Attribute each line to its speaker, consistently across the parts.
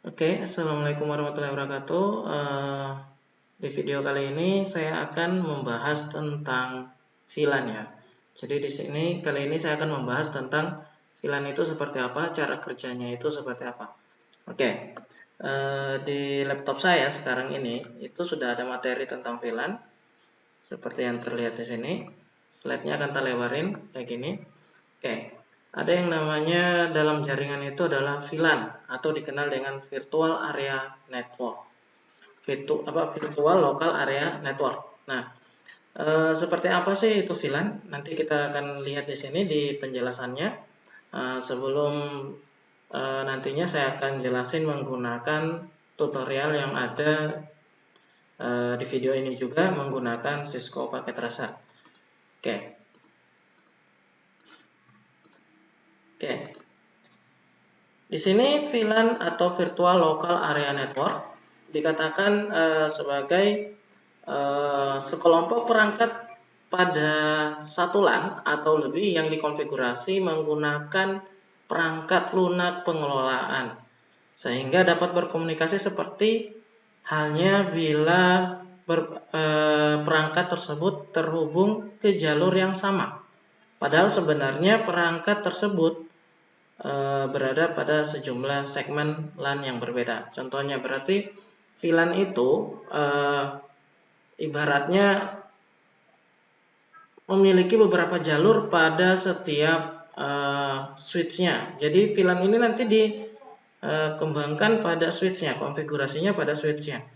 Speaker 1: Oke, Assalamualaikum warahmatullahi wabarakatuh. Di video kali ini saya akan membahas tentang VLAN ya. Jadi di sini kali ini saya akan membahas tentang VLAN itu seperti apa, cara kerjanya itu seperti apa. Oke, di laptop saya sekarang ini itu sudah ada materi tentang VLAN seperti yang terlihat di sini. Slide-nya akan kita lebarin kayak gini. Oke. Ada yang namanya dalam jaringan itu adalah VLAN atau dikenal dengan Virtual Area Network. Virtual Local Area Network. Nah, seperti apa sih itu VLAN? Nanti kita akan lihat di sini di penjelasannya. Sebelum nantinya saya akan jelasin menggunakan tutorial yang ada di video ini juga menggunakan Cisco paket Rasa. Oke. Di sini VLAN atau Virtual Local Area Network dikatakan sebagai sekelompok perangkat pada satu LAN atau lebih yang dikonfigurasi menggunakan perangkat lunak pengelolaan sehingga dapat berkomunikasi seperti halnya bila perangkat tersebut terhubung ke jalur yang sama. Padahal sebenarnya perangkat tersebut berada pada sejumlah segmen LAN yang berbeda. Contohnya berarti VLAN itu ibaratnya memiliki beberapa jalur pada setiap switch-nya. Jadi VLAN ini nanti dikembangkan pada switch-nya, konfigurasinya pada switch-nya.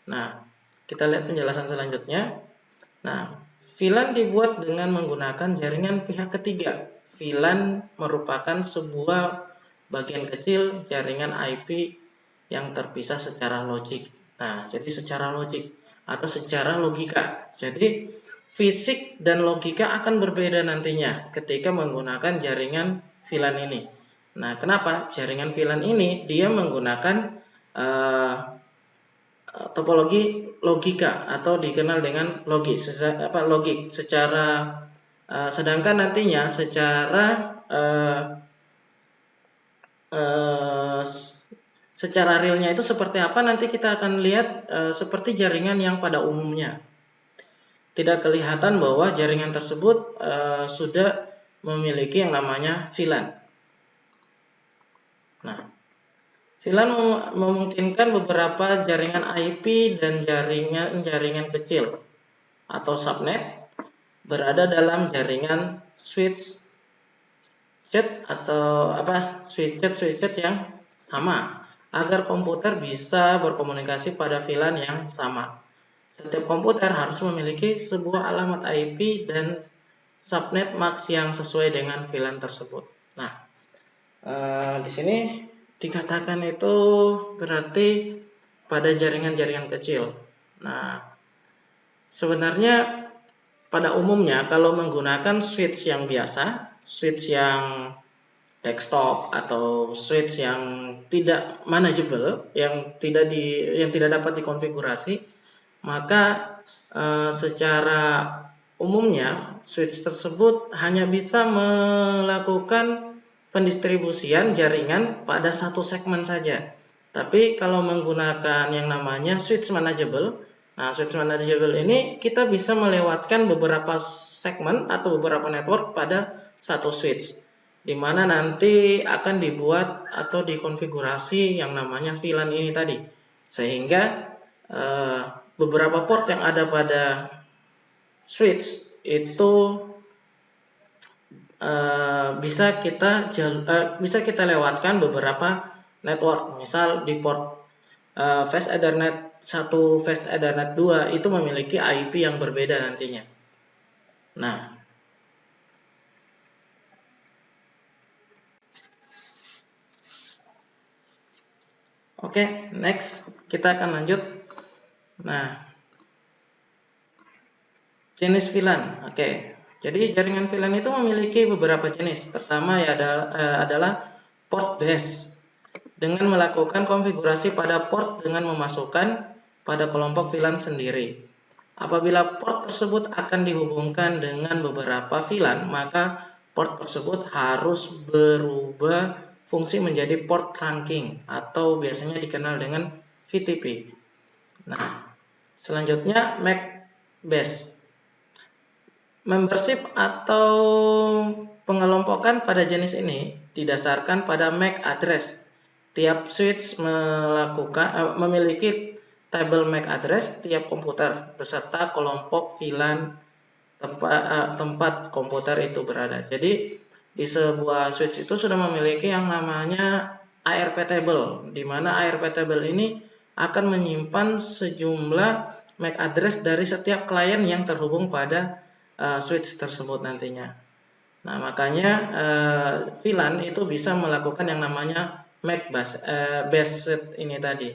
Speaker 1: Nah, kita lihat penjelasan selanjutnya. Nah, VLAN dibuat dengan menggunakan jaringan pihak ketiga. VLAN merupakan sebuah bagian kecil jaringan IP yang terpisah secara logik. Nah, jadi secara logik atau secara logika. Jadi, fisik dan logika akan berbeda nantinya ketika menggunakan jaringan VLAN ini. Nah, kenapa? Jaringan VLAN ini dia menggunakan topologi logika atau dikenal dengan logik secara sedangkan nantinya secara realnya itu seperti apa nanti kita akan lihat seperti jaringan yang pada umumnya tidak kelihatan bahwa jaringan tersebut sudah memiliki yang namanya VLAN. Nah, VLAN memungkinkan beberapa jaringan IP dan jaringan kecil atau subnet berada dalam jaringan switch yang sama agar komputer bisa berkomunikasi pada VLAN yang sama. Setiap komputer harus memiliki sebuah alamat IP dan subnet max yang sesuai dengan VLAN tersebut. Nah, di sini dikatakan itu berarti pada jaringan-jaringan kecil. Nah, sebenarnya pada umumnya kalau menggunakan switch yang biasa, switch yang desktop atau switch yang tidak manageable, yang tidak dapat dikonfigurasi, maka secara umumnya switch tersebut hanya bisa melakukan pendistribusian jaringan pada satu segmen saja. Tapi kalau menggunakan yang namanya switch manageable, nah switch manageable ini kita bisa melewatkan beberapa segmen atau beberapa network pada satu switch, di mana nanti akan dibuat atau dikonfigurasi yang namanya VLAN ini tadi, sehingga beberapa port yang ada pada switch itu bisa kita lewatkan beberapa network. Misal di port Fast Ethernet 1, Fast Ethernet 2 itu memiliki IP yang berbeda nantinya. Nah, oke, next kita akan lanjut. Nah, jenis VLAN. Oke. Jadi jaringan VLAN itu memiliki beberapa jenis. Pertama ya adalah port base dengan melakukan konfigurasi pada port dengan memasukkan pada kelompok VLAN sendiri. Apabila port tersebut akan dihubungkan dengan beberapa VLAN, maka port tersebut harus berubah fungsi menjadi port trunking atau biasanya dikenal dengan VTP. Nah, selanjutnya MAC base. Membership atau pengelompokan pada jenis ini didasarkan pada MAC address. Tiap switch memiliki tabel MAC address tiap komputer beserta kelompok VLAN tempat komputer itu berada. Jadi di sebuah switch itu sudah memiliki yang namanya ARP table, di mana ARP table ini akan menyimpan sejumlah MAC address dari setiap klien yang terhubung pada switch tersebut nantinya. Nah, makanya VLAN itu bisa melakukan yang namanya MAC based ini tadi.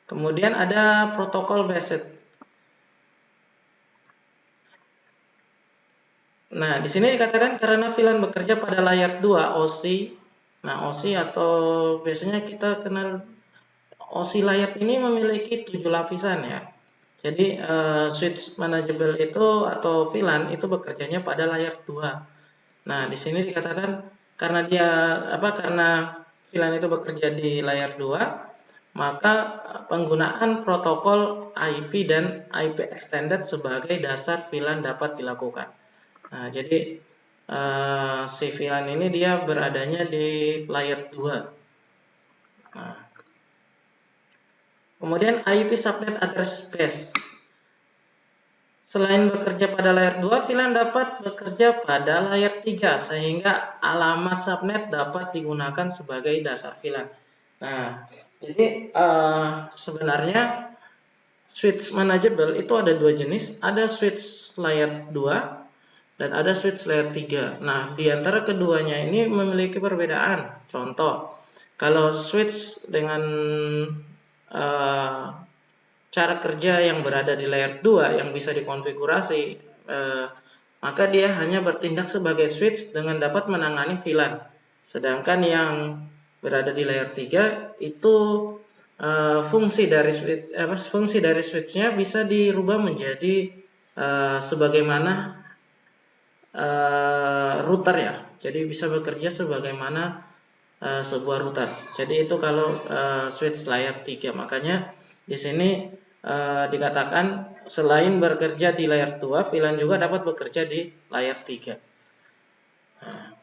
Speaker 1: Kemudian ada protokol based. Nah, di sini dikatakan karena VLAN bekerja pada layer 2 OSI. Nah, OSI atau biasanya kita kenal OSI layer ini memiliki 7 lapisan ya. Jadi switch manageable itu atau VLAN itu bekerjanya pada layer 2. Nah, di sini dikatakan karena karena VLAN itu bekerja di layer 2, maka penggunaan protokol IP dan IP extended sebagai dasar VLAN dapat dilakukan. Nah, jadi si VLAN ini dia beradanya di layer 2. Nah, kemudian IP subnet address space. Selain bekerja pada layer 2, VLAN dapat bekerja pada layer 3 sehingga alamat subnet dapat digunakan sebagai dasar VLAN. Nah, jadi sebenarnya switch manageable itu ada dua jenis, ada switch layer 2 dan ada switch layer 3. Nah, di antara keduanya ini memiliki perbedaan. Contoh, kalau switch dengan cara kerja yang berada di layer 2 yang bisa dikonfigurasi, maka dia hanya bertindak sebagai switch dengan dapat menangani VLAN. Sedangkan yang berada di layer 3 itu fungsi dari switch-nya bisa dirubah menjadi sebagaimana router ya. Jadi bisa bekerja sebagaimana sebuah router. Jadi itu kalau switch layer 3. Makanya di sini dikatakan selain bekerja di layer 2, VLAN juga dapat bekerja di layer 3. Nah,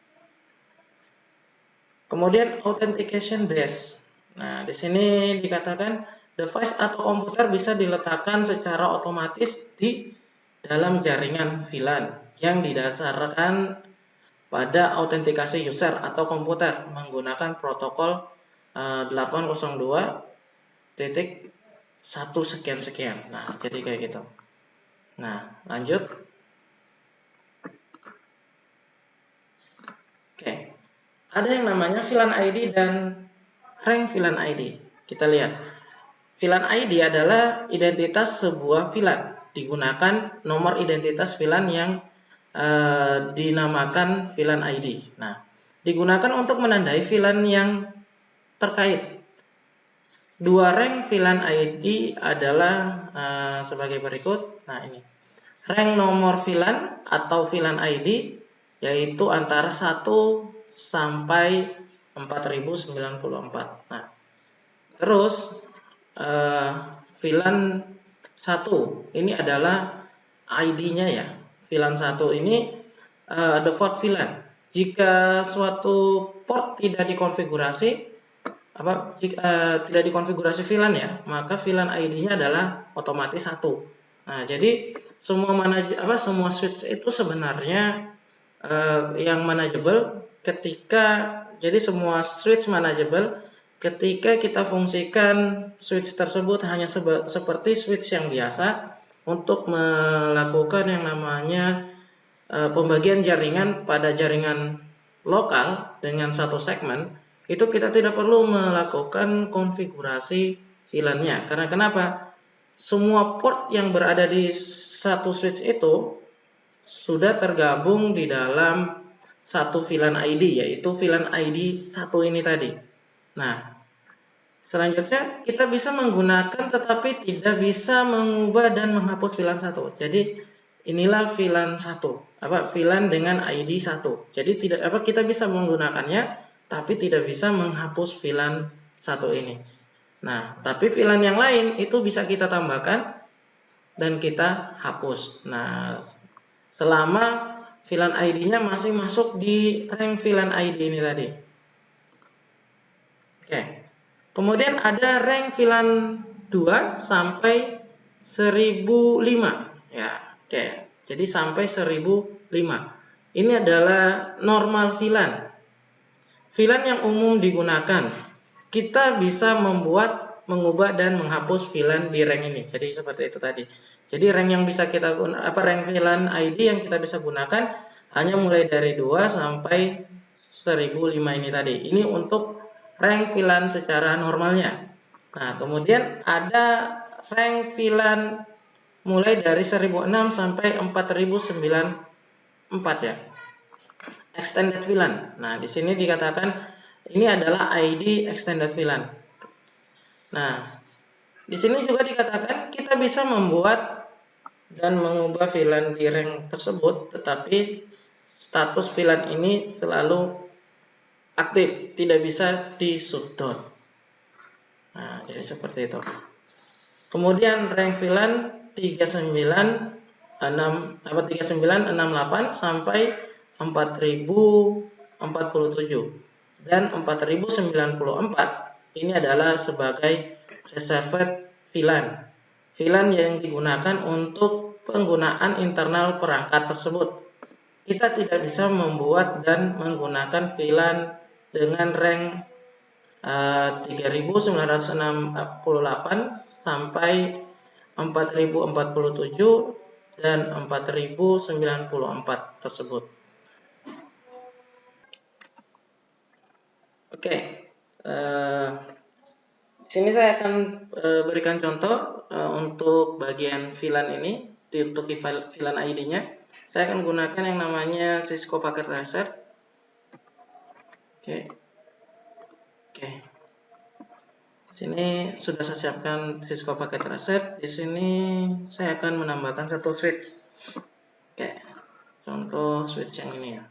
Speaker 1: kemudian authentication base. Nah, di sini dikatakan device atau komputer bisa diletakkan secara otomatis di dalam jaringan VLAN yang didasarkan pada autentikasi user atau komputer menggunakan protokol 802.1 sekian. Nah, jadi kayak gitu. Nah, lanjut. Oke. Ada yang namanya VLAN ID dan rank VLAN ID. Kita lihat. VLAN ID adalah identitas sebuah VLAN. Digunakan nomor identitas VLAN yang dinamakan VLAN ID. Nah, digunakan untuk menandai VLAN yang terkait. Dua rank VLAN ID adalah sebagai berikut. Nah, ini. Rank nomor VLAN atau VLAN ID yaitu antara 1 sampai 4094. Nah, terus VLAN 1 ini adalah ID-nya ya. VLAN 1 ini default VLAN. Jika suatu port tidak dikonfigurasi tidak dikonfigurasi VLAN ya, maka VLAN ID-nya adalah otomatis 1. Nah, jadi semua switch itu sebenarnya yang manageable jadi semua switch manageable ketika kita fungsikan switch tersebut hanya seperti switch yang biasa untuk melakukan yang namanya pembagian jaringan pada jaringan lokal dengan satu segmen, itu kita tidak perlu melakukan konfigurasi VLAN-nya. Karena kenapa? Semua port yang berada di satu switch itu sudah tergabung di dalam satu VLAN ID, yaitu VLAN ID 1 ini tadi. Nah, selanjutnya kita bisa menggunakan tetapi tidak bisa mengubah dan menghapus VLAN 1. Jadi inilah VLAN 1, VLAN dengan ID 1. Jadi kita bisa menggunakannya tapi tidak bisa menghapus VLAN 1 ini. Nah, tapi VLAN yang lain itu bisa kita tambahkan dan kita hapus. Nah, selama VLAN ID-nya masih masuk di rank VLAN ID ini tadi. Oke. Kemudian ada rank VLAN 2 sampai 1005. Ya, oke. Jadi sampai 1005. Ini adalah normal VLAN. VLAN yang umum digunakan. Kita bisa mengubah dan menghapus VLAN di rank ini. Jadi seperti itu tadi. Jadi rank yang bisa kita rank VLAN ID yang kita bisa gunakan hanya mulai dari 2 sampai 1005 ini tadi. Ini untuk rank VLAN secara normalnya. Nah, kemudian ada rank VLAN mulai dari 1006 sampai 4094 ya. Extended VLAN. Nah, di sini dikatakan ini adalah ID extended VLAN. Nah, di sini juga dikatakan kita bisa membuat dan mengubah VLAN di rank tersebut, tetapi status VLAN ini selalu aktif, tidak bisa di shutdown. Nah, jadi seperti itu. Kemudian rank VLAN 3968 sampai 4047 dan 4094 ini adalah sebagai reserved VLAN. VLAN yang digunakan untuk penggunaan internal perangkat tersebut. Kita tidak bisa membuat dan menggunakan VLAN dengan rank 3968 sampai 4047 dan 4094 tersebut. Oke, di sini saya akan berikan contoh untuk bagian VLAN ini. Untuk di VLAN ID-nya, saya akan gunakan yang namanya Cisco Packet Tracer. Oke. Di sini sudah saya siapkan Cisco Packet Tracer. Di sini saya akan menambahkan satu switch. Oke. Contoh switch yang ini ya.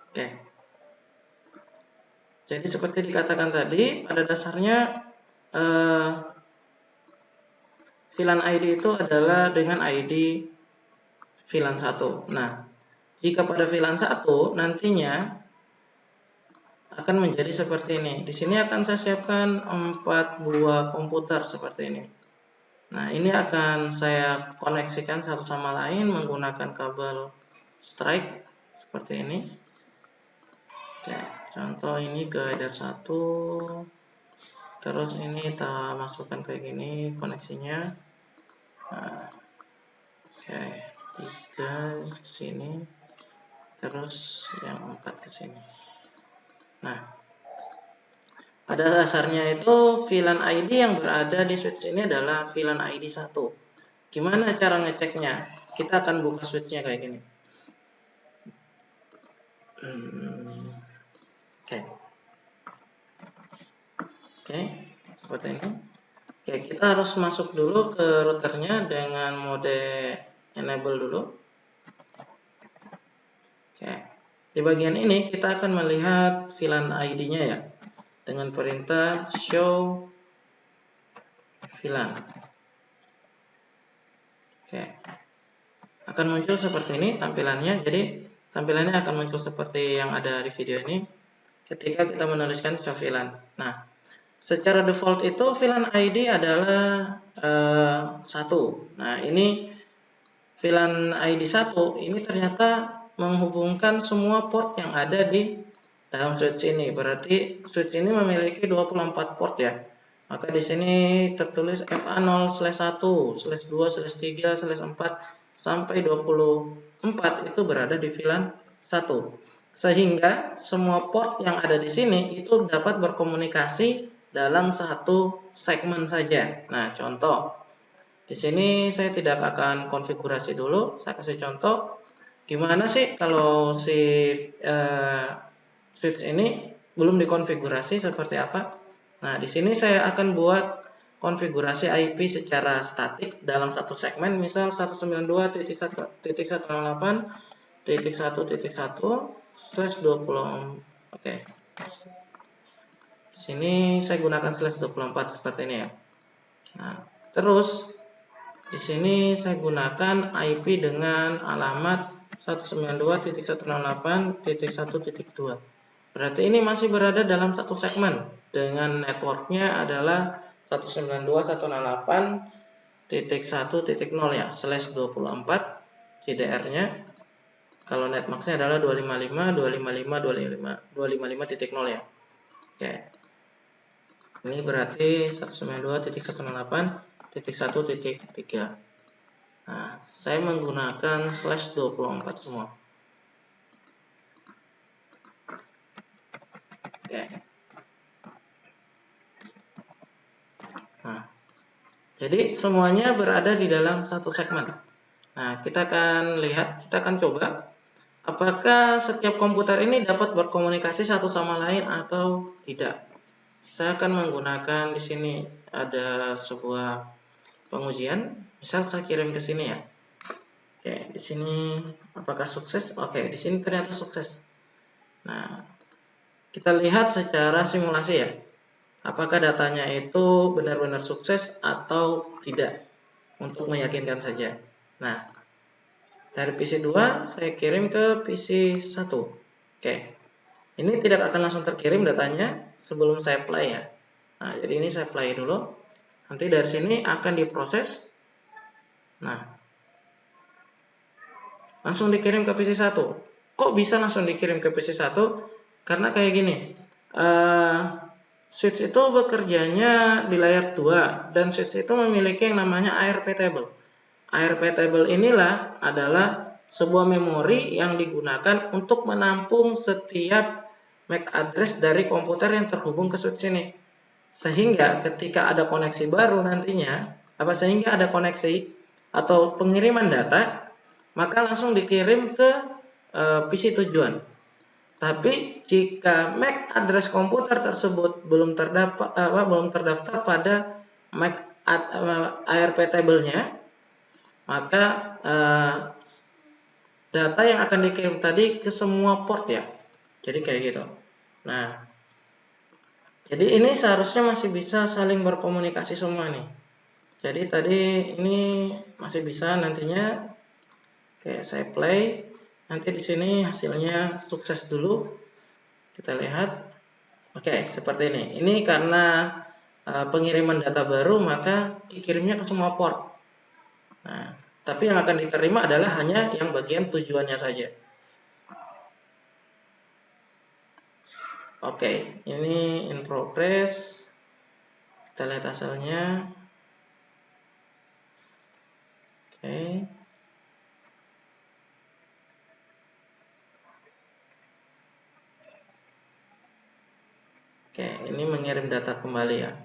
Speaker 1: Oke. Jadi seperti dikatakan tadi, pada dasarnya VLAN ID itu adalah dengan ID VLAN 1. Nah, jika pada VLAN 1 nantinya akan menjadi seperti ini. Di sini akan saya siapkan 4 buah komputer seperti ini. Nah, ini akan saya koneksikan satu sama lain menggunakan kabel strike seperti ini. Oke, contoh ini ke header 1. Terus ini kita masukkan kayak gini koneksinya. Nah, oke, 3 ke sini. Terus yang 4 ke sini. Nah, pada dasarnya itu VLAN ID yang berada di switch ini adalah VLAN ID 1. Gimana cara ngeceknya? Kita akan buka switchnya kayak gini. Oke, seperti ini. Oke, kita harus masuk dulu ke routernya dengan mode enable dulu. Oke, di bagian ini kita akan melihat VLAN ID-nya ya, dengan perintah show VLAN. Oke, akan muncul seperti ini tampilannya. Jadi tampilannya akan muncul seperti yang ada di video ini ketika kita menuliskan show VLAN. Nah, secara default itu VLAN ID adalah 1. Nah, ini VLAN ID 1 ini ternyata menghubungkan semua port yang ada di dalam switch ini. Berarti switch ini memiliki 24 port ya. Maka di sini tertulis FA0/1/2/3/4 sampai 24 itu berada di VLAN 1. Sehingga semua port yang ada di sini itu dapat berkomunikasi dalam satu segmen saja. Nah, contoh di sini saya tidak akan konfigurasi dulu. Saya kasih contoh gimana sih kalau si switch ini belum dikonfigurasi seperti apa. Nah, di sini saya akan buat konfigurasi IP secara statik dalam satu segmen, misal 192.1.1.1/20. Oke. Di sini saya gunakan /24 seperti ini ya. Nah, terus di sini saya gunakan IP dengan alamat 192.168.1.2. Berarti ini masih berada dalam satu segmen dengan networknya adalah 192.168.1.0 ya, /24 JDR-nya. Kalau netmax-nya adalah 255.255.255.0 ya. Oke. Ini berarti 192.168.1.3. Nah, saya menggunakan /24 semua. Oke. Nah, jadi semuanya berada di dalam satu segmen. Nah, kita akan coba apakah setiap komputer ini dapat berkomunikasi satu sama lain atau tidak. Saya akan menggunakan di sini ada sebuah pengujian. Misal saya kirim ke sini ya. Oke, di sini apakah sukses? Oke, di sini ternyata sukses. Nah, kita lihat secara simulasi ya. Apakah datanya itu benar-benar sukses atau tidak, untuk meyakinkan saja. Nah, dari PC 2 saya kirim ke PC 1. Oke. Ini tidak akan langsung terkirim datanya sebelum saya play ya. Nah, jadi ini saya play dulu. Nanti dari sini akan diproses. Nah, langsung dikirim ke PC 1. Kok bisa langsung dikirim ke PC 1? Karena kayak gini. Switch itu bekerjanya di layar 2 dan switch itu memiliki yang namanya ARP table. ARP table inilah adalah sebuah memori yang digunakan untuk menampung setiap MAC address dari komputer yang terhubung ke switch ini. Sehingga ketika ada koneksi baru nantinya, sehingga ada koneksi atau pengiriman data, maka langsung dikirim ke PC tujuan. Tapi jika MAC address komputer tersebut belum terdaftar pada MAC ARP table-nya, maka data yang akan dikirim tadi ke semua port ya. Jadi kayak gitu. Nah, jadi ini seharusnya masih bisa saling berkomunikasi semua nih. Jadi tadi ini masih bisa nantinya. Oke, saya play. Nanti di sini hasilnya sukses dulu. Kita lihat. Oke, seperti ini. Ini karena pengiriman data baru, maka dikirimnya ke semua port. Nah, tapi yang akan diterima adalah hanya yang bagian tujuannya saja. Oke, ini in progress. Kita lihat hasilnya. Oke. Oke, ini mengirim data kembali ya.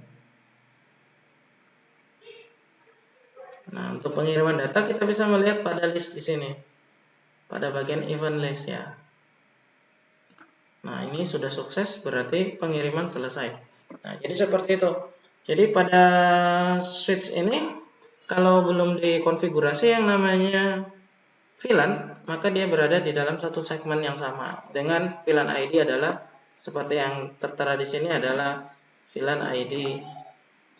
Speaker 1: Nah, untuk pengiriman data kita bisa melihat pada list di sini. Pada bagian event list ya. Nah, ini sudah sukses, berarti pengiriman selesai. Nah, jadi seperti itu. Jadi pada switch ini, kalau belum dikonfigurasi yang namanya VLAN, maka dia berada di dalam satu segmen yang sama. Dengan VLAN ID adalah, seperti yang tertera di sini adalah VLAN ID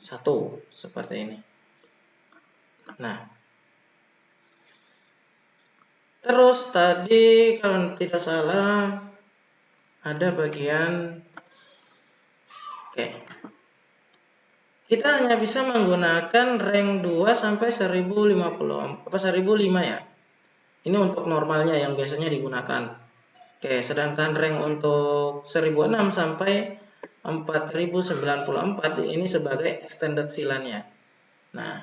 Speaker 1: 1, seperti ini. Nah, terus tadi kalau tidak salah, ada bagian kita hanya bisa menggunakan rank 2 sampai 1050 1005 ya. Ini untuk normalnya yang biasanya digunakan. Sedangkan rank untuk 1006 sampai 4094 ini sebagai extended VLAN-nya. Nah,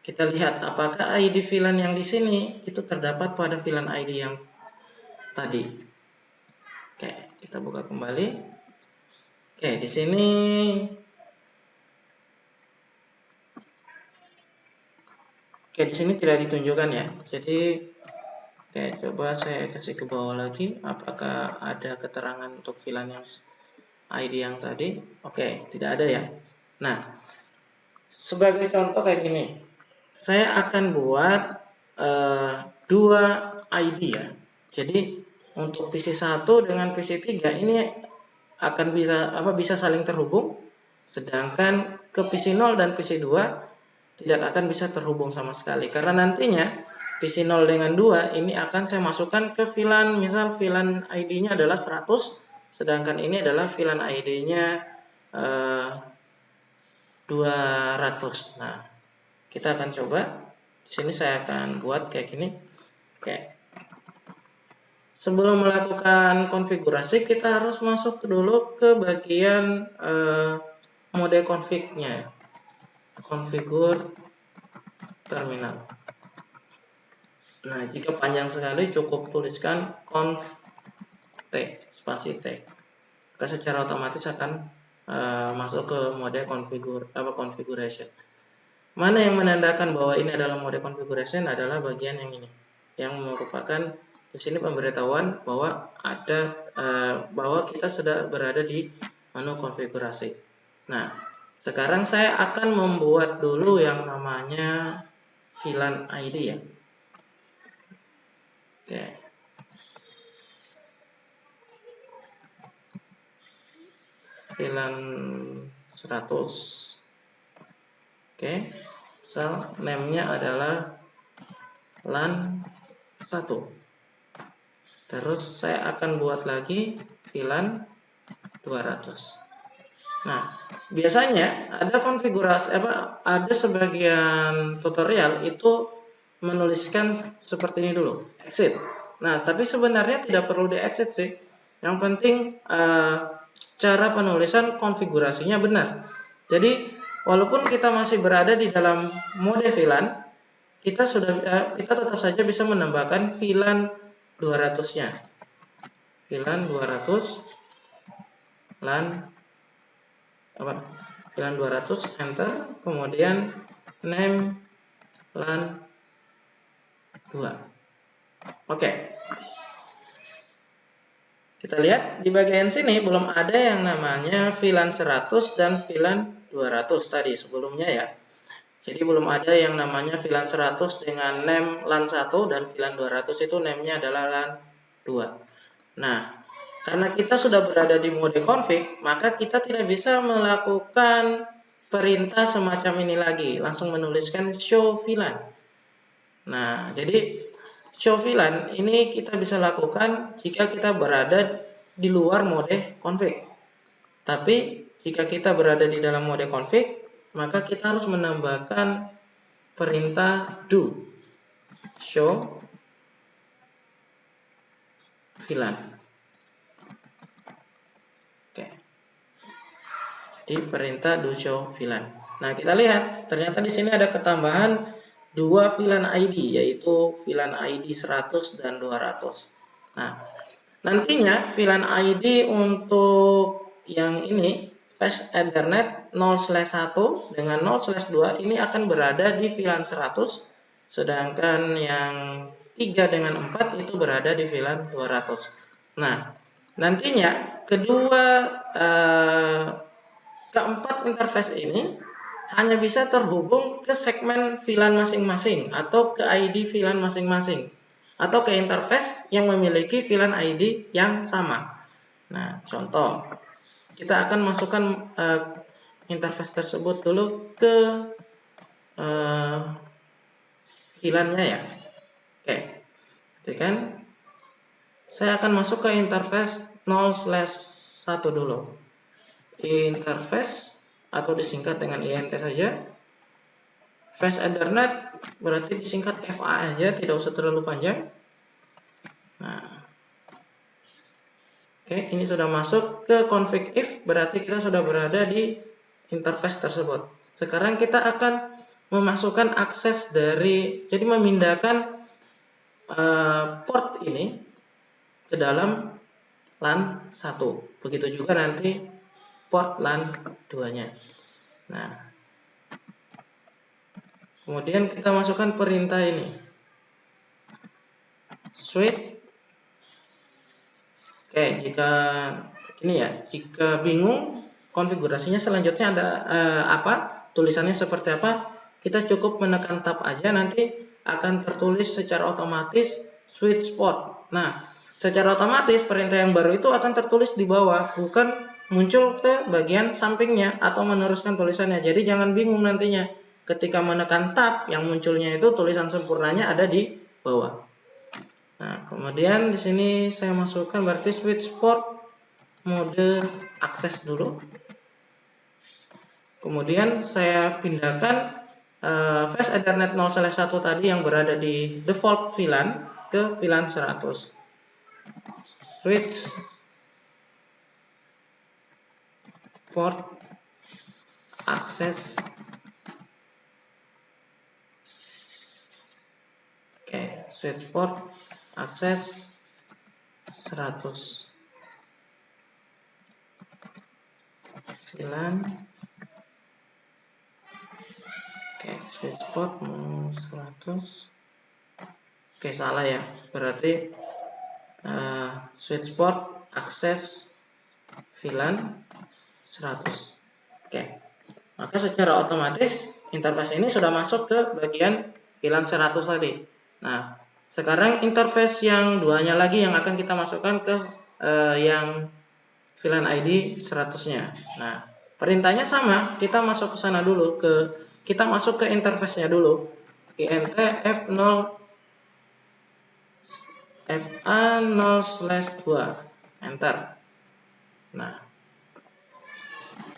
Speaker 1: kita lihat apakah ID VLAN yang di sini itu terdapat pada VLAN ID yang tadi. Kita buka kembali. Di sini di sini tidak ditunjukkan ya. Jadi coba saya kasih ke bawah lagi, apakah ada keterangan untuk VLAN yang ID yang tadi? Tidak ada ya. Nah, Sebagai contoh kayak gini, saya akan buat dua ID ya. Jadi untuk PC1 dengan PC3 ini akan bisa saling terhubung, sedangkan ke PC0 dan PC2 tidak akan bisa terhubung sama sekali, karena nantinya PC0 dengan 2 ini akan saya masukkan ke VLAN, misal VLAN ID-nya adalah 100, sedangkan ini adalah VLAN ID-nya 200. Nah, kita akan coba. Di sini saya akan buat kayak gini. Oke. Sebelum melakukan konfigurasi, kita harus masuk dulu ke bagian mode config-nya. Configure terminal. Nah, jika panjang sekali cukup tuliskan conf t spasi t. Maka secara otomatis akan masuk ke mode configuration. Mana yang menandakan bahwa ini adalah mode configuration adalah bagian yang ini, yang merupakan di sini pemberitahuan bahwa bahwa kita sudah berada di menu konfigurasi. Nah, sekarang saya akan membuat dulu yang namanya VLAN ID ya. Oke. VLAN 100. Oke. Misal name-nya adalah LAN 1. Terus saya akan buat lagi VLAN 200. Nah, biasanya ada konfigurasi ada sebagian tutorial itu menuliskan seperti ini dulu, exit. Nah, tapi sebenarnya tidak perlu di-exit sih. Yang penting cara penulisan konfigurasinya benar. Jadi, walaupun kita masih berada di dalam mode VLAN, kita tetap saja bisa menambahkan VLAN 200-nya. VLAN 200 LAN VLAN 200 enter, kemudian name LAN 2. Oke. Kita lihat di bagian sini belum ada yang namanya VLAN 100 dan VLAN 200 tadi sebelumnya ya. Jadi belum ada yang namanya VLAN 100 dengan name LAN 1 dan VLAN 200 itu name-nya adalah LAN 2. Nah, karena kita sudah berada di mode config, maka kita tidak bisa melakukan perintah semacam ini lagi, langsung menuliskan show VLAN. Nah, jadi show VLAN ini kita bisa lakukan jika kita berada di luar mode config. Tapi jika kita berada di dalam mode config, maka kita harus menambahkan perintah do show VLAN. Oke. Jadi perintah do show VLAN. Nah, kita lihat ternyata di sini ada ketambahan dua VLAN ID, yaitu VLAN ID 100 dan 200. Nah, nantinya VLAN ID untuk yang ini Fast Ethernet 0/1 dengan 0/2 ini akan berada di VLAN 100, sedangkan yang 3 dengan 4 itu berada di VLAN 200. Nah, nantinya keempat interface ini hanya bisa terhubung ke segmen VLAN masing-masing atau ke ID VLAN masing-masing atau ke interface yang memiliki VLAN ID yang sama. Nah, contoh, kita akan masukkan interface tersebut dulu ke VLAN-nya ya. Oke, jadi kan saya akan masuk ke interface 0/1 dulu. Interface atau disingkat dengan INT saja. Fast Ethernet berarti disingkat FA aja, tidak usah terlalu panjang. Nah, oke, ini sudah masuk ke config if, berarti kita sudah berada di interface tersebut. Sekarang kita akan memasukkan akses jadi memindahkan port ini ke dalam LAN 1. Begitu juga nanti port LAN 2-nya. Nah, kemudian kita masukkan perintah ini. Switch. Oke, jika bingung konfigurasinya selanjutnya ada apa? tulisannya seperti apa, kita cukup menekan tab aja, nanti akan tertulis secara otomatis switch port. Nah, secara otomatis perintah yang baru itu akan tertulis di bawah, bukan muncul ke bagian sampingnya atau meneruskan tulisannya. Jadi jangan bingung nantinya ketika menekan tab, yang munculnya itu tulisan sempurnanya ada di bawah. Nah, kemudian di sini saya masukkan berarti switch port mode akses dulu. Kemudian saya pindahkan flash Ethernet 0/1 tadi yang berada di default VLAN ke VLAN 100. Switch port akses. Oke, switch port akses 100 VLAN. Oke, switch port 100. Oke, salah ya, berarti switch port akses VLAN 100. Oke, maka secara otomatis interface ini sudah masuk ke bagian VLAN 100 tadi. Nah, sekarang interface yang duanya lagi yang akan kita masukkan ke yang VLAN ID 100-nya. Nah, perintahnya sama, kita masuk ke sana dulu, kita masuk ke interface-nya dulu. INT F0 FA0/2 enter. Nah,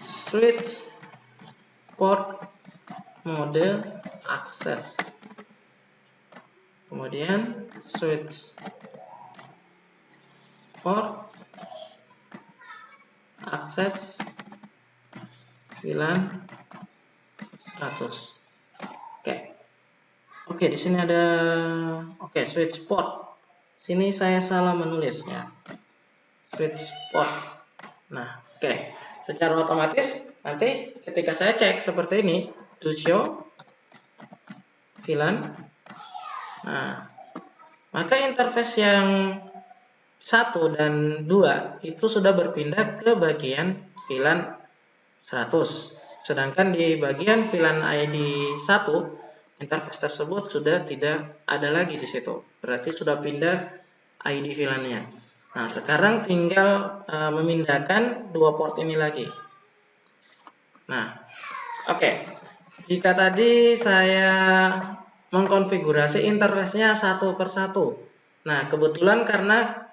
Speaker 1: switch port mode akses, kemudian switch port akses VLAN 100. Oke, di sini ada switch port. Sini saya salah menulisnya. Switch port. Nah, secara otomatis nanti ketika saya cek seperti ini, to show VLAN. Nah, maka interface yang 1 dan 2 itu sudah berpindah ke bagian VLAN 100. Sedangkan di bagian VLAN ID 1, interface tersebut sudah tidak ada lagi di situ. Berarti sudah pindah ID VLAN-nya. Nah, sekarang tinggal memindahkan dua port ini lagi. Nah, jika tadi saya mengkonfigurasi interface-nya satu persatu. Nah, kebetulan karena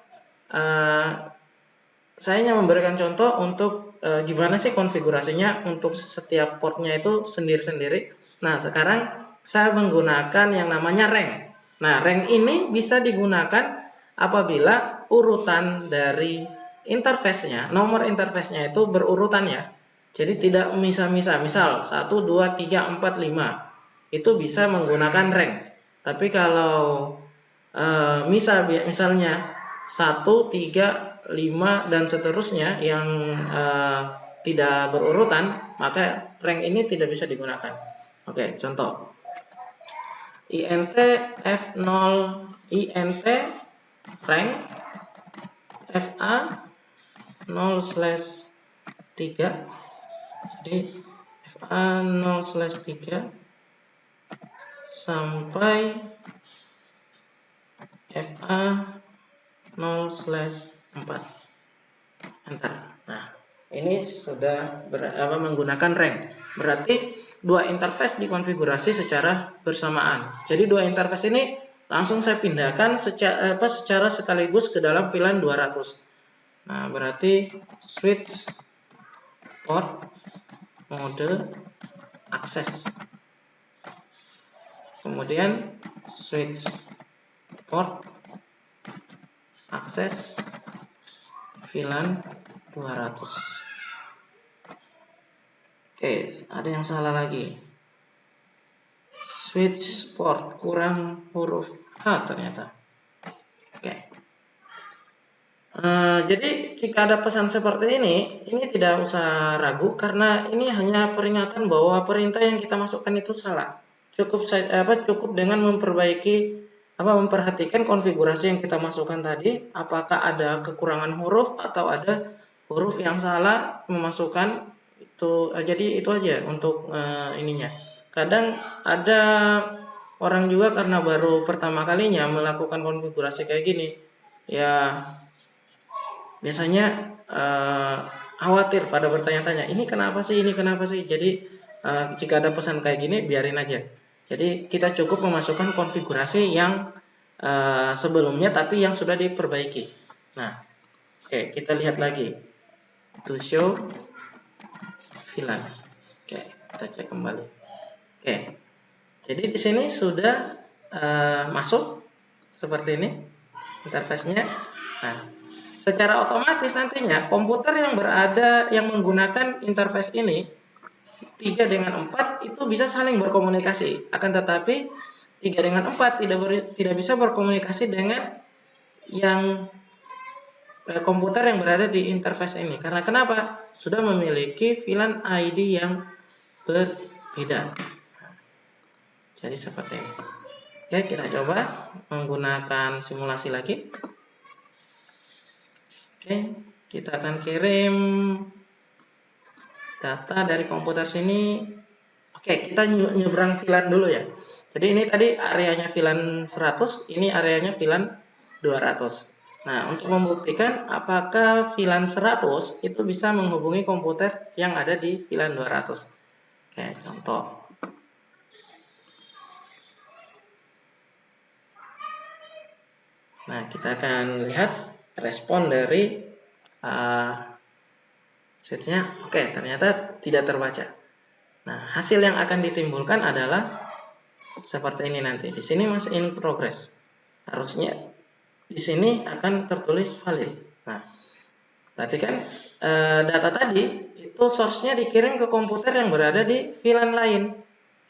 Speaker 1: saya hanya memberikan contoh untuk gimana sih konfigurasinya untuk setiap portnya itu sendiri-sendiri. Nah, sekarang saya menggunakan yang namanya rank. Nah, rank ini bisa digunakan apabila urutan dari interface-nya, nomor interface-nya itu berurutan ya. Jadi tidak misah-misah, misal 1, 2, 3, 4, 5. Itu bisa menggunakan rank. Tapi kalau misalnya 1, 3, 5 dan seterusnya yang tidak berurutan, maka rank ini tidak bisa digunakan. Oke, contoh. INT F0 INT rank FA 0/3. Jadi FA 0/3 sampai FA 0/4. Enter. Nah, ini sudah menggunakan rank. Berarti dua interface dikonfigurasi secara bersamaan. Jadi dua interface ini langsung saya pindahkan secara sekaligus ke dalam VLAN 200. Nah, berarti switch port mode akses. Kemudian switch port akses VLAN 200. Oke, ada yang salah lagi. Switch port kurang huruf H ternyata. Oke. Jadi jika ada pesan seperti ini tidak usah ragu karena ini hanya peringatan bahwa perintah yang kita masukkan itu salah. Cukup dengan memperhatikan konfigurasi yang kita masukkan tadi, apakah ada kekurangan huruf atau ada huruf yang salah memasukkan Jadi itu aja untuk ininya. Kadang ada orang juga karena baru pertama kalinya melakukan konfigurasi kayak gini, ya biasanya khawatir pada bertanya-tanya, ini kenapa sih, ini kenapa sih. Jadi jika ada pesan kayak gini, biarin aja. Jadi kita cukup memasukkan konfigurasi yang sebelumnya tapi yang sudah diperbaiki. Nah, oke, kita lihat lagi to show VLAN. Oke, kita cek kembali. Oke, jadi di sini sudah masuk seperti ini interface-nya. Nah, secara otomatis nantinya komputer yang menggunakan interface ini 3 dengan 4 itu bisa saling berkomunikasi. Akan tetapi 3 dengan 4 tidak bisa berkomunikasi dengan yang komputer yang berada di interface ini. Karena kenapa? Sudah memiliki VLAN ID yang berbeda. Jadi seperti ini. Oke, kita coba menggunakan simulasi lagi. Oke, kita akan kirim data dari komputer sini. Oke, kita nyebrang VLAN dulu ya. Jadi ini tadi areanya VLAN 100, ini areanya VLAN 200. Nah, untuk membuktikan apakah VLAN 100 itu bisa menghubungi komputer yang ada di VLAN 200. Oke, contoh. Nah, kita akan lihat respon dari switch-nya. Oke, ternyata tidak terbaca. Nah, hasil yang akan ditimbulkan adalah seperti ini nanti. Di sini masih in progress. Harusnya di sini akan tertulis valid. Nah, berarti kan data tadi itu source-nya dikirim ke komputer yang berada di VLAN lain.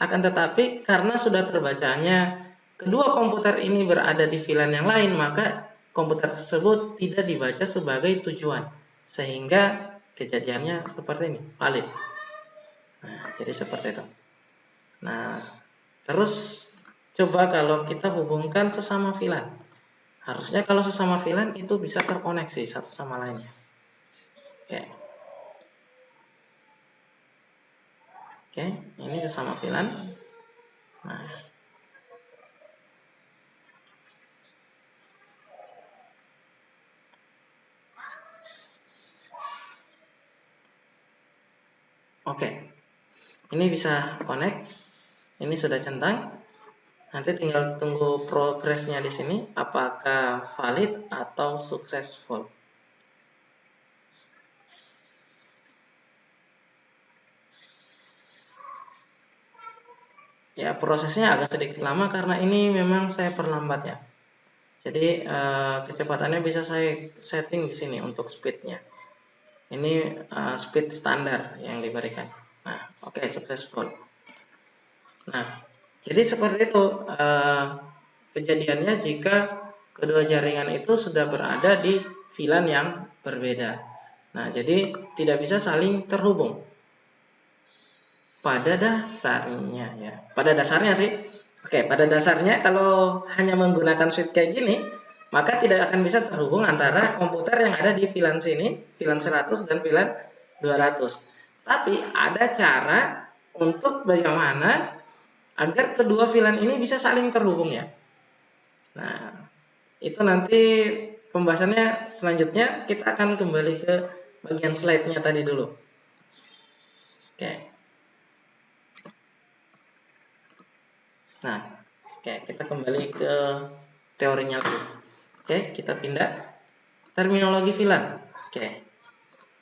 Speaker 1: Akan tetapi karena sudah terbacanya kedua komputer ini berada di VLAN yang lain, maka komputer tersebut tidak dibaca sebagai tujuan. Sehingga kejadiannya seperti ini, valid. Nah, jadi seperti itu. Nah, terus coba kalau kita hubungkan ke sama VLAN. Harusnya kalau sesama VLAN itu bisa terkoneksi satu sama lainnya. Oke. Oke, ini sesama VLAN. Nah, oke. Ini bisa connect. Ini sudah centang. Nanti tinggal tunggu progresnya di sini apakah valid atau successful. Ya, prosesnya agak sedikit lama karena ini memang saya perlambat ya. Jadi kecepatannya bisa saya setting di sini untuk speednya. Ini speed standar yang diberikan. Nah, oke, successful. Nah, jadi seperti itu kejadiannya jika kedua jaringan itu sudah berada di VLAN yang berbeda. Nah, jadi tidak bisa saling terhubung. Pada dasarnya ya. Pada dasarnya sih. Oke, pada dasarnya kalau hanya menggunakan switch kayak gini, maka tidak akan bisa terhubung antara komputer yang ada di VLAN sini, VLAN 100 dan VLAN 200. Tapi ada cara untuk bagaimana agar kedua VLAN ini bisa saling terhubung ya. Nah, itu nanti pembahasannya selanjutnya kita akan kembali ke bagian slide-nya tadi dulu. Oke. Nah, oke, kita kembali ke teorinya lagi. Oke, kita pindah terminologi VLAN. Oke.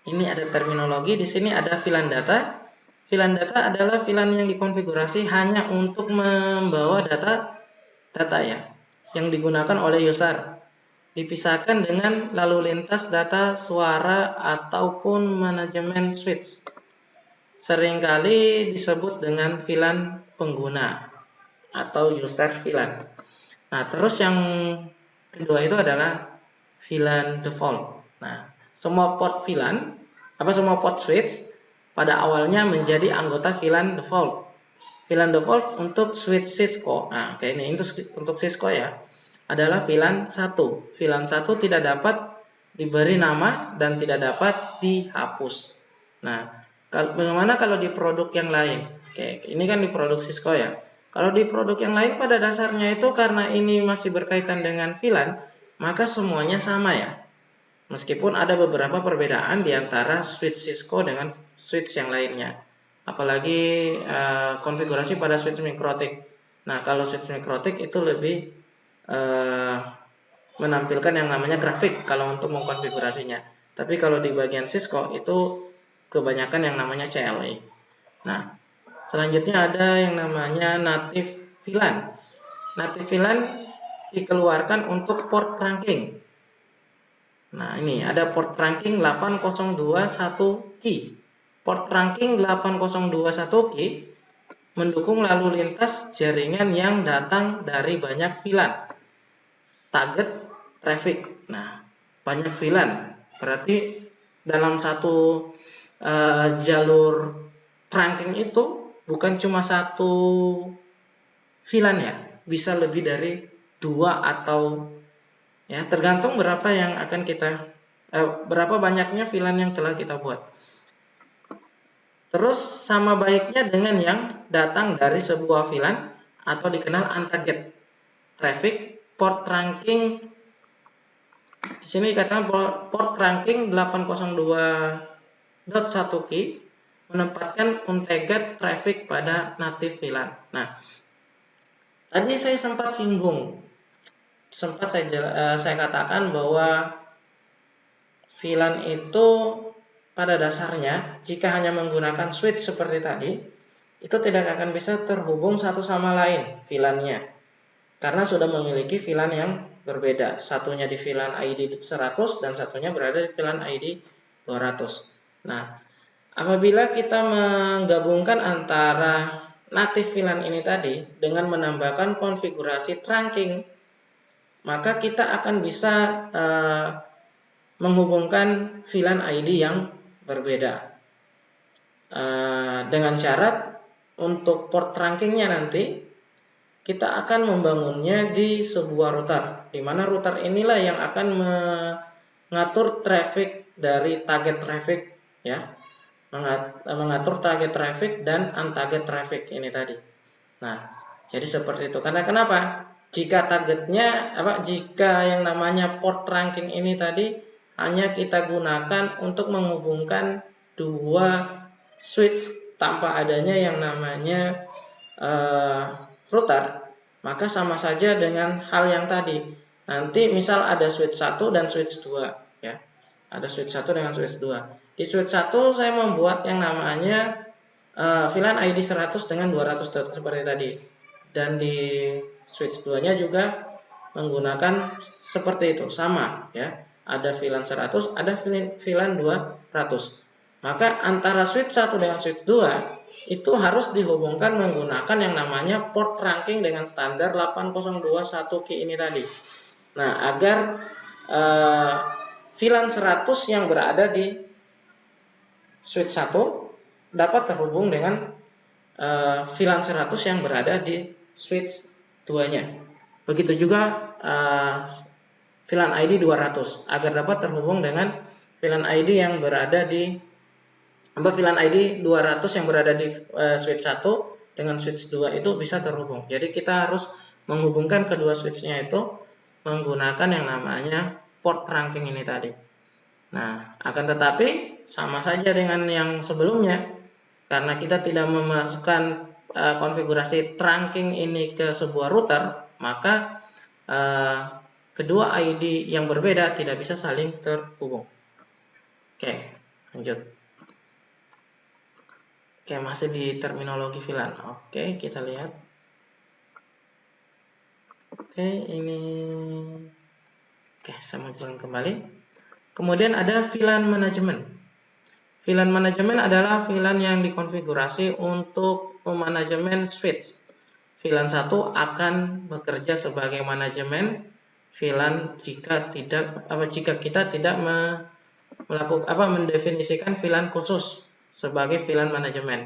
Speaker 1: Ini ada terminologi, di sini ada VLAN data. VLAN data adalah VLAN yang dikonfigurasi hanya untuk membawa data ya yang digunakan oleh user. Dipisahkan dengan lalu lintas data suara ataupun manajemen switch. Seringkali disebut dengan VLAN pengguna atau user VLAN. Nah, terus yang kedua itu adalah VLAN default. Nah, semua port VLAN semua port switch pada awalnya menjadi anggota VLAN default. VLAN default untuk switch Cisco. Nah, kayak ini untuk Cisco ya. Adalah VLAN 1. VLAN 1 tidak dapat diberi nama dan tidak dapat dihapus. Nah, Bagaimana kalau di produk yang lain? Oke, ini kan di produk Cisco ya. Kalau di produk yang lain pada dasarnya itu karena ini masih berkaitan dengan VLAN, maka semuanya sama ya. Meskipun ada beberapa perbedaan di antara switch Cisco dengan switch yang lainnya. Apalagi konfigurasi pada switch MikroTik. Nah, kalau switch MikroTik itu lebih menampilkan yang namanya grafik kalau untuk mengkonfigurasinya. Tapi kalau di bagian Cisco itu kebanyakan yang namanya CLE. Nah, selanjutnya ada yang namanya native VLAN. Native VLAN dikeluarkan untuk port trunking. Nah, ini ada port trunking 8021 key. Port trunking 8021 key mendukung lalu lintas jaringan yang datang dari banyak VLAN. Target traffic. Nah, banyak VLAN. Berarti dalam satu jalur trunking itu bukan cuma satu VLAN ya, bisa lebih dari 2 atau ya tergantung berapa yang akan kita berapa banyaknya VLAN yang telah kita buat. Terus sama baiknya dengan yang datang dari sebuah VLAN atau dikenal untarget traffic. Port trunking di sini dikatakan port trunking 802.1 key menempatkan untarget traffic pada native VLAN. Nah, tadi saya sempat saya katakan bahwa VLAN itu pada dasarnya jika hanya menggunakan switch seperti tadi, itu tidak akan bisa terhubung satu sama lain VLAN-nya. Karena sudah memiliki VLAN yang berbeda. Satunya di VLAN ID 100 dan satunya berada di VLAN ID 200. Nah, apabila kita menggabungkan antara native VLAN ini tadi dengan menambahkan konfigurasi trunking, maka kita akan bisa menghubungkan VLAN ID yang berbeda. Dengan syarat untuk port trunkingnya nanti kita akan membangunnya di sebuah router, di mana router inilah yang akan mengatur traffic dari target traffic ya. Mengatur target traffic dan untarget traffic ini tadi. Nah, jadi seperti itu. Karena kenapa? Jika yang namanya port trunking ini tadi hanya kita gunakan untuk menghubungkan dua switch tanpa adanya yang namanya router, maka sama saja dengan hal yang tadi. Nanti misal ada switch 1 dan switch 2 ya. Ada switch 1 dengan switch 2. Di switch 1 saya membuat yang namanya VLAN ID 100 dengan 200 seperti tadi. Dan di switch 2-nya juga menggunakan seperti itu, sama ya. Ada VLAN 100, ada VLAN 200. Maka antara switch 1 dengan switch 2 itu harus dihubungkan menggunakan yang namanya port trunking dengan standar 8021 key ini tadi. Nah, agar VLAN 100 yang berada di switch 1 dapat terhubung dengan VLAN 100 yang berada di switch 2-nya. Begitu juga VLAN ID 200 agar dapat terhubung dengan VLAN ID yang berada di VLAN ID 200 yang berada di switch 1 dengan switch 2 itu bisa terhubung. Jadi kita harus menghubungkan kedua switch-nya itu menggunakan yang namanya port trunking ini tadi. Nah, akan tetapi sama saja dengan yang sebelumnya, karena kita tidak memasukkan konfigurasi trunking ini ke sebuah router, maka kedua ID yang berbeda tidak bisa saling terhubung. Oke, lanjut. Oke, masih di terminologi VLAN. Oke, kita lihat. Oke, ini. Oke, saya munculkan kembali. Kemudian ada VLAN manajemen. VLAN manajemen adalah VLAN yang dikonfigurasi untuk memanajemen switch. VLAN 1 akan bekerja sebagai manajemen VLAN jika kita tidak mendefinisikan VLAN khusus sebagai VLAN manajemen.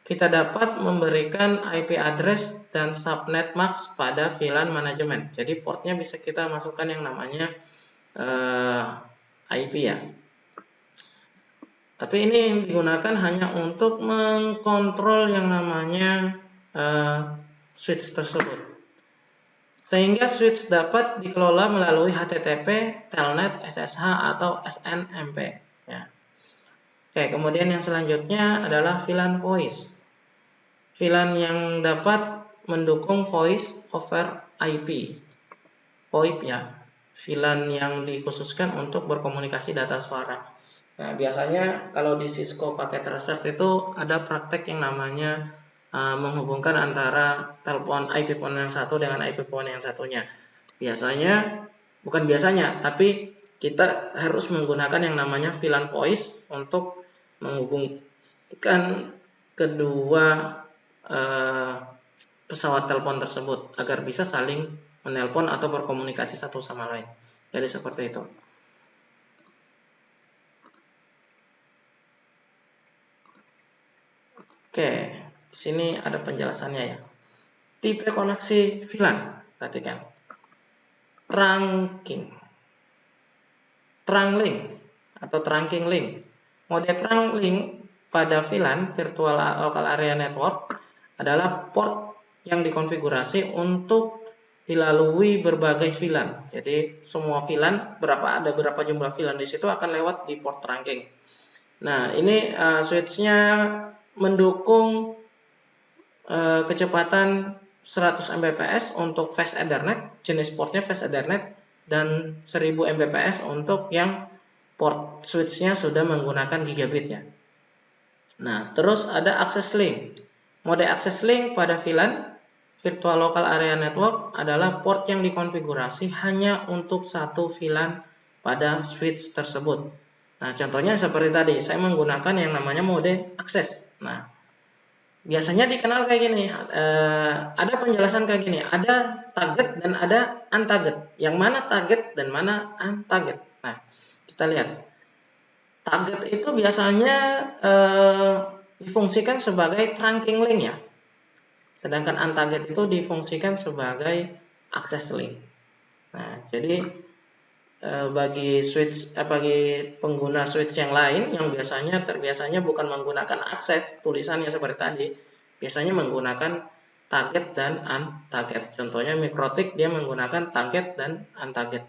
Speaker 1: Kita dapat memberikan IP address dan subnet max pada VLAN manajemen. Jadi portnya bisa kita masukkan yang namanya IP ya. Tapi ini digunakan hanya untuk mengkontrol yang namanya switch tersebut. Sehingga switch dapat dikelola melalui HTTP, Telnet, SSH, atau SNMP. Ya. Oke, kemudian yang selanjutnya adalah VLAN voice. VLAN yang dapat mendukung voice over IP. VoIP ya. VLAN yang dikhususkan untuk berkomunikasi data suara. Nah, biasanya kalau di Cisco pakai Trusted itu ada praktek yang namanya menghubungkan antara telepon IP phone yang satu dengan IP phone yang satunya. Biasanya, bukan biasanya, tapi kita harus menggunakan yang namanya VLAN voice untuk menghubungkan kedua pesawat telepon tersebut agar bisa saling menelpon atau berkomunikasi satu sama lain. Jadi seperti itu. Oke, di sini ada penjelasannya ya. Tipe koneksi VLAN, perhatikan. Trunking, trunk link atau trunking link. Mode trunk link pada VLAN (Virtual Local Area Network) adalah port yang dikonfigurasi untuk dilalui berbagai VLAN. Jadi semua VLAN, ada berapa jumlah VLAN di situ akan lewat di port trunking. Nah, ini switch-nya mendukung kecepatan 100 Mbps untuk Fast Ethernet, jenis portnya Fast Ethernet, dan 1000 Mbps untuk yang port switch-nya sudah menggunakan gigabit ya. Nah, terus ada access link. Mode access link pada VLAN Virtual Local Area Network adalah port yang dikonfigurasi hanya untuk satu VLAN pada switch tersebut. Nah, contohnya seperti tadi, saya menggunakan yang namanya mode akses. Nah, biasanya dikenal kayak gini, ada penjelasan kayak gini, ada target dan ada untarget. Yang mana target dan mana untarget. Nah, kita lihat. Target itu biasanya difungsikan sebagai trunking link ya. Sedangkan untarget itu difungsikan sebagai access link. Nah, jadi bagi pengguna switch yang lain yang biasanya bukan menggunakan akses tulisannya seperti tadi, biasanya menggunakan target dan untarget. Contohnya Mikrotik dia menggunakan target dan untarget.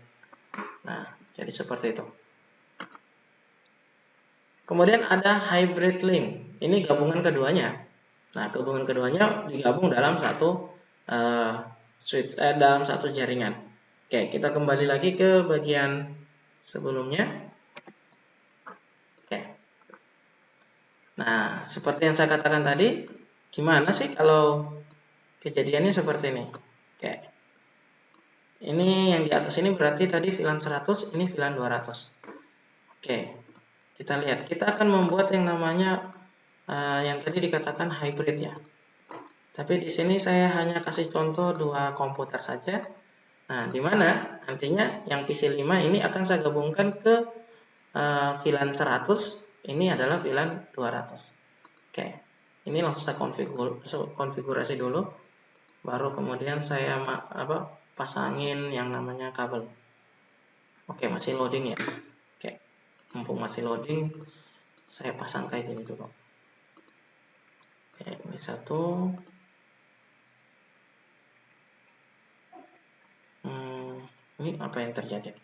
Speaker 1: Nah, jadi seperti itu. Kemudian ada hybrid link. Ini gabungan keduanya. Nah, gabungan keduanya digabung dalam dalam satu jaringan. Oke, kita kembali lagi ke bagian sebelumnya. Oke. Nah, seperti yang saya katakan tadi, gimana sih kalau kejadiannya seperti ini? Oke. Ini yang di atas ini berarti tadi VLAN 100, ini VLAN 200. Oke. Kita lihat, kita akan membuat yang namanya yang tadi dikatakan hybrid ya. Tapi di sini saya hanya kasih contoh dua komputer saja. Nah, di mana nantinya yang PC5 ini akan saya gabungkan ke VLAN 100, ini adalah VLAN 200. Oke, ini langsung saya konfigurasi dulu, baru kemudian saya pasangin yang namanya kabel. Oke, masih loading ya. Oke, mumpung masih loading, saya pasang kayak gini dulu. Oke, ini satu. Ini apa yang terjadi?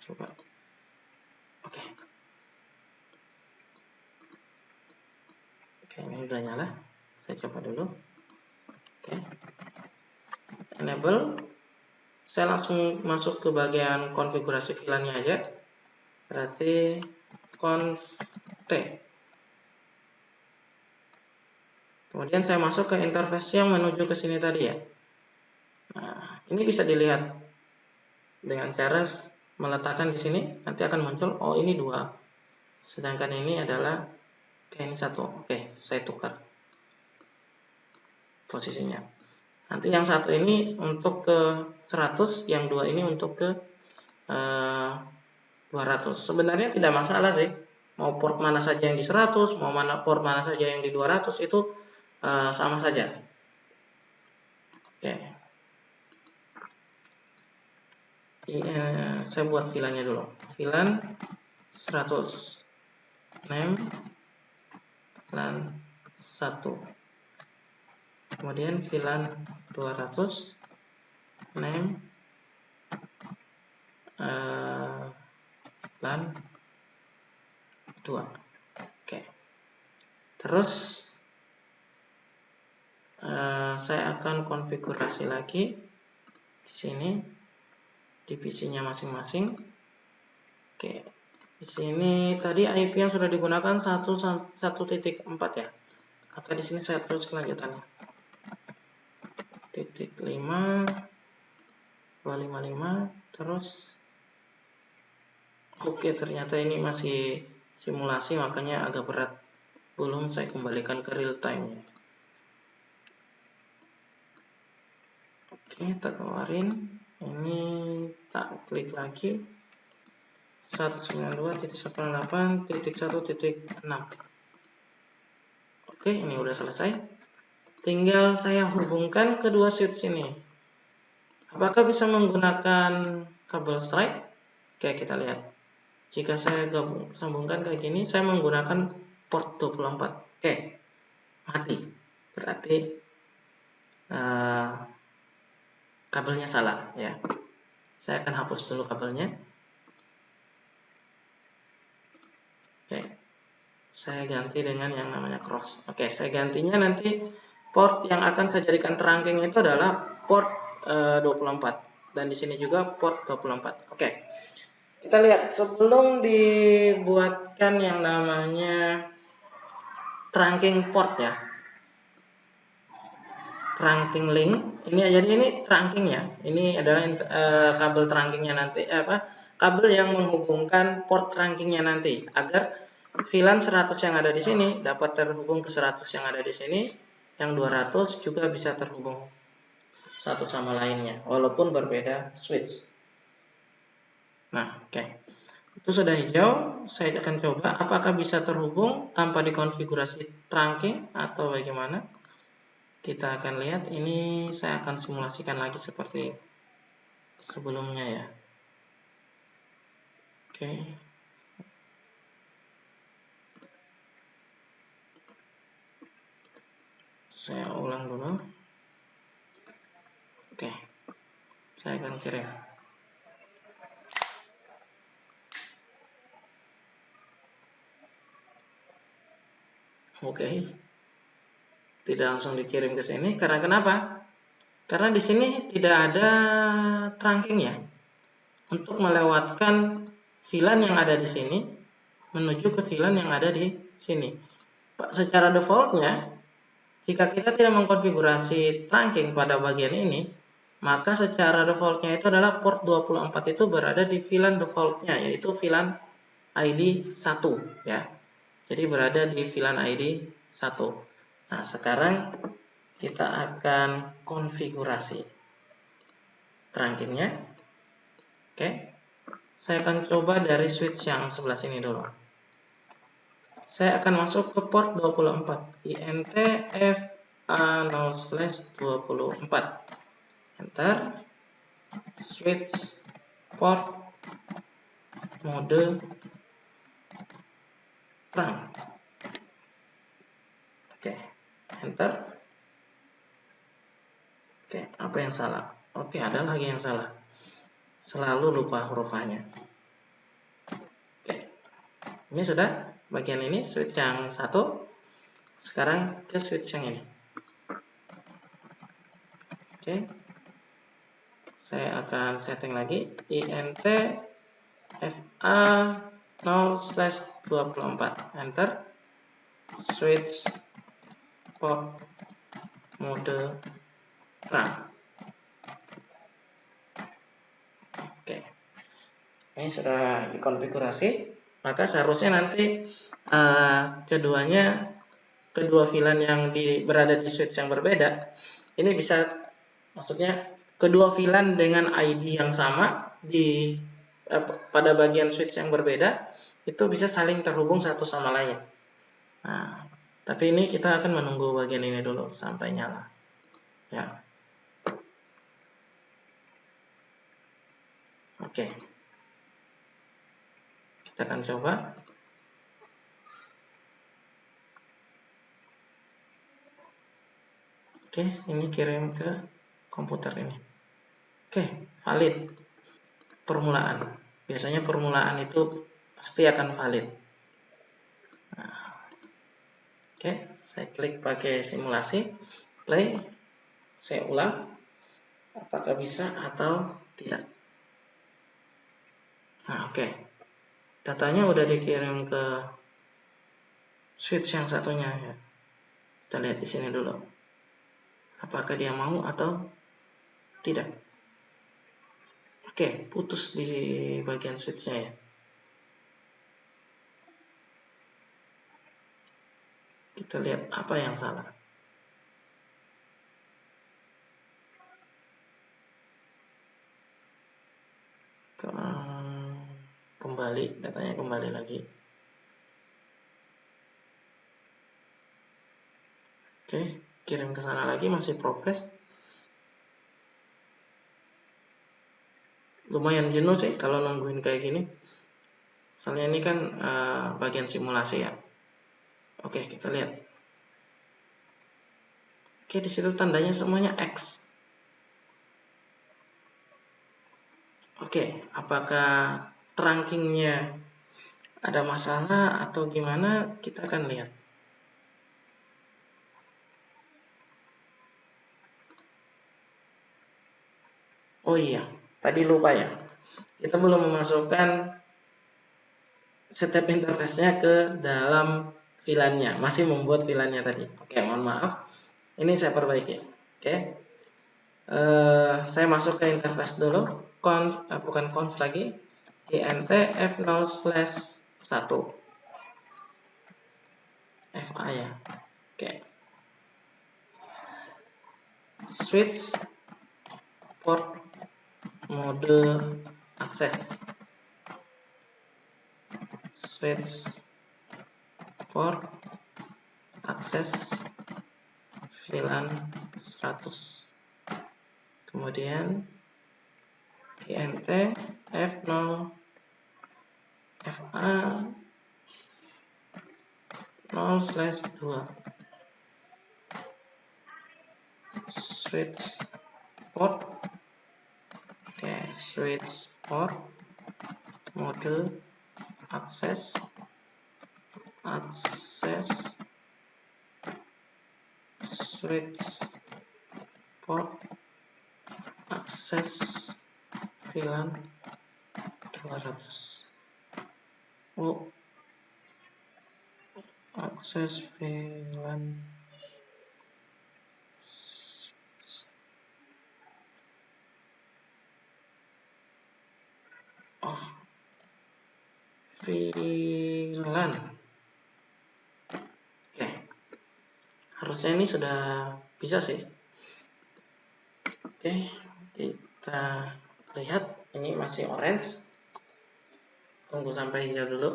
Speaker 1: Coba. Oke. Oke, ini udah nyala. Saya coba dulu. Oke. Enable. Saya langsung masuk ke bagian konfigurasi VLAN-nya aja. Berarti conf T. Kemudian saya masuk ke interface yang menuju ke sini tadi ya. Nah, ini bisa dilihat dengan cara meletakkan di sini, nanti akan muncul, oh ini 2. Sedangkan ini adalah, ini 1. Oke, saya tukar posisinya. Nanti yang 1 ini untuk ke 100, yang 2 ini untuk ke 200. Sebenarnya tidak masalah sih. Mau port mana saja yang di 100, mau port mana saja yang di 200 itu sama saja. Oke. saya buat VLAN-nya dulu. VLAN 100, name VLAN 1. Kemudian VLAN 200, name VLAN 2. Oke. Terus saya akan konfigurasi lagi di sini di PC-nya masing-masing. Oke. Di sini tadi IP yang sudah digunakan 1.4 ya. Maka di sini saya tulis kelanjutannya. 5 255 terus oke, ternyata ini masih simulasi makanya agak berat, belum saya kembalikan ke real time ya. Oke, kita keluarin ini, tak klik lagi 192.168.1.6. Oke, ini udah selesai, tinggal saya hubungkan kedua switch ini. Apakah bisa menggunakan kabel strike? Oke, kita lihat. Jika saya sambungkan kayak gini, saya menggunakan port 24. Oke, mati. Berarti kabelnya salah ya. Saya akan hapus dulu kabelnya. Oke, saya ganti dengan yang namanya cross. Oke, saya gantinya nanti port yang akan saya jadikan trunking itu adalah port 24. Dan di sini juga port 24. Oke. Kita lihat sebelum dibuatkan yang namanya trunking port ya, trunking link ini, jadi ini trunking ya, ini adalah kabel trunkingnya nanti, kabel yang menghubungkan port trunkingnya nanti agar VLAN 100 yang ada di sini dapat terhubung ke 100 yang ada di sini, yang 200 juga bisa terhubung satu sama lainnya walaupun berbeda switch. Nah, oke. Itu sudah hijau, saya akan coba apakah bisa terhubung tanpa dikonfigurasi trunking atau bagaimana. Kita akan lihat, ini saya akan simulasikan lagi seperti sebelumnya ya. Oke. Saya ulang dulu. Oke. Saya akan kirim. Oke. Tidak langsung dikirim ke sini karena kenapa? Karena di sini tidak ada trunking ya. Untuk melewatkan VLAN yang ada di sini menuju ke VLAN yang ada di sini. Secara defaultnya, jika kita tidak mengkonfigurasi trunking pada bagian ini, maka secara defaultnya itu adalah port 24 itu berada di VLAN defaultnya, yaitu VLAN ID 1 ya. Jadi berada di VLAN ID 1. Nah, sekarang kita akan konfigurasi trunkingnya. Oke. Saya akan coba dari switch yang sebelah sini dulu. Saya akan masuk ke port 24, INT FA0/24. Enter. Switch port mode trunk. Oke, enter. Oke, apa yang salah? Oke, ada lagi yang salah. Selalu lupa huruf-nya. Oke, ini sudah bagian ini switch yang satu. Sekarang ke switch yang ini. Oke, saya akan setting lagi INT FA0/24. Enter. Switch port mode trunk. Oke, ini sudah dikonfigurasi, maka seharusnya nanti kedua VLAN yang berada di switch yang berbeda ini bisa, maksudnya kedua VLAN dengan ID yang sama pada bagian switch yang berbeda itu bisa saling terhubung satu sama lain. Nah, tapi ini kita akan menunggu bagian ini dulu sampai nyala ya. Oke. Kita akan coba. Oke, ini kirim ke komputer ini. Oke, valid. Permulaan. Biasanya permulaan itu pasti akan valid. Nah, oke, saya klik pakai simulasi, play, saya ulang. Apakah bisa atau tidak? Nah, oke. Datanya udah dikirim ke switch yang satunya ya. Kita lihat di sini dulu. Apakah dia mau atau tidak? Oke, putus di bagian switchnya ya. Kita lihat apa yang salah. Kembali, datanya kembali lagi. Oke, kirim ke sana lagi, masih progress. Lumayan jenuh sih kalau nungguin kayak gini. Soalnya ini kan bagian simulasi ya. Oke, kita lihat. Oke, di situ tandanya semuanya X. Oke, apakah trankingnya ada masalah atau gimana? Kita akan lihat. Oh iya, tadi lupa ya. Kita belum memasukkan step interface-nya ke dalam VLAN-nya. Masih membuat VLAN-nya tadi. Oke, mohon maaf. Ini saya perbaiki. Oke. Saya masuk ke interface dulu. Bukan conf lagi. int f0/1. FA ya. Oke. Switch port mode akses. Switch port akses VLAN 100. Kemudian int f0 fa 0/2 switch port. Oke, switch port mode akses switch port akses VLAN 200. Oh, akses VLAN VLAN. Oke, harusnya ini sudah bisa sih. Oke, kita lihat ini masih orange. Tunggu sampai hijau dulu.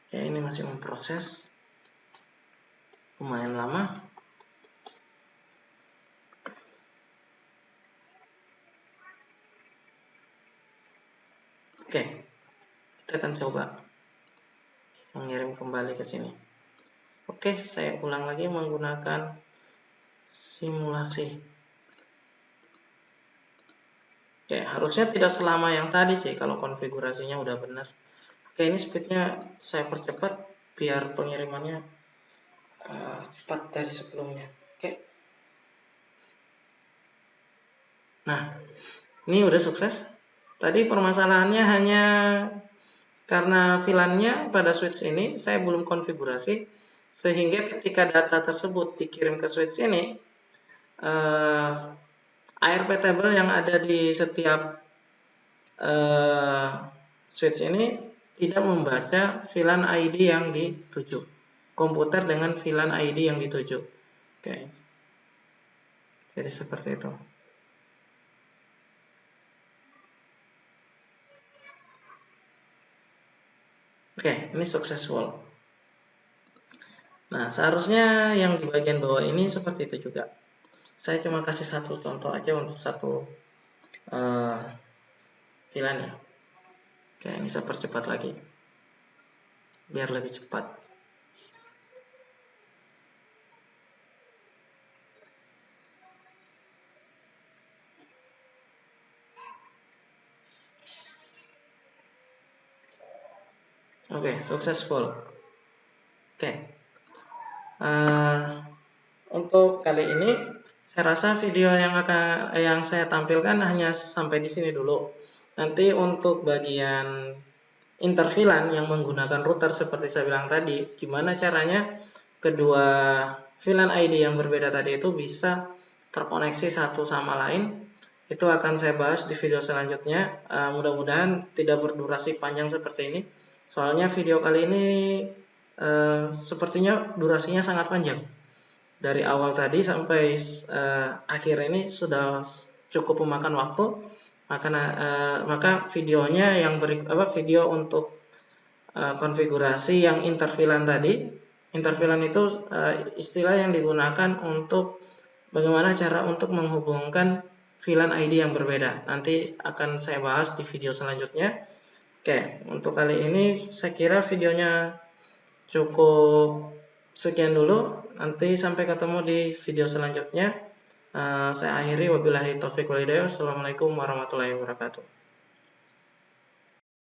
Speaker 1: Oke, ini masih memproses. Lumayan lama. Oke, kita akan coba mengirim kembali ke sini. Oke, saya ulang lagi menggunakan simulasi. Oke, harusnya tidak selama yang tadi sih kalau konfigurasinya udah benar. Oke, ini speednya saya percepat biar pengirimannya cepat dari sebelumnya. Oke. Nah, ini udah sukses. Tadi permasalahannya hanya karena VLAN-nya pada switch ini saya belum konfigurasi, sehingga ketika data tersebut dikirim ke switch ini, ARP table yang ada di setiap switch ini tidak membaca VLAN ID yang dituju. Komputer dengan VLAN ID yang dituju. Oke. Jadi seperti itu. Oke, ini successful. Nah, seharusnya yang di bagian bawah ini seperti itu juga. Saya cuma kasih satu contoh aja untuk satu VLAN ya. Oke, ini saya percepat lagi biar lebih cepat. Oke, successful. Oke, untuk kali ini saya rasa video yang saya tampilkan hanya sampai di sini dulu. Nanti untuk bagian interVLAN yang menggunakan router seperti saya bilang tadi, gimana caranya kedua VLAN ID yang berbeda tadi itu bisa terkoneksi satu sama lain, itu akan saya bahas di video selanjutnya. Mudah-mudahan tidak berdurasi panjang seperti ini, soalnya video kali ini sepertinya durasinya sangat panjang. Dari awal tadi sampai akhir ini sudah cukup memakan waktu. Maka videonya yang video untuk konfigurasi yang interVLAN tadi. InterVLAN itu istilah yang digunakan untuk bagaimana cara untuk menghubungkan VLAN ID yang berbeda. Nanti akan saya bahas di video selanjutnya. Oke, untuk kali ini saya kira videonya cukup sekian dulu. Nanti sampai ketemu di video selanjutnya. Saya akhiri, wabillahi taufiq wal hidayah. Assalamualaikum warahmatullahi wabarakatuh.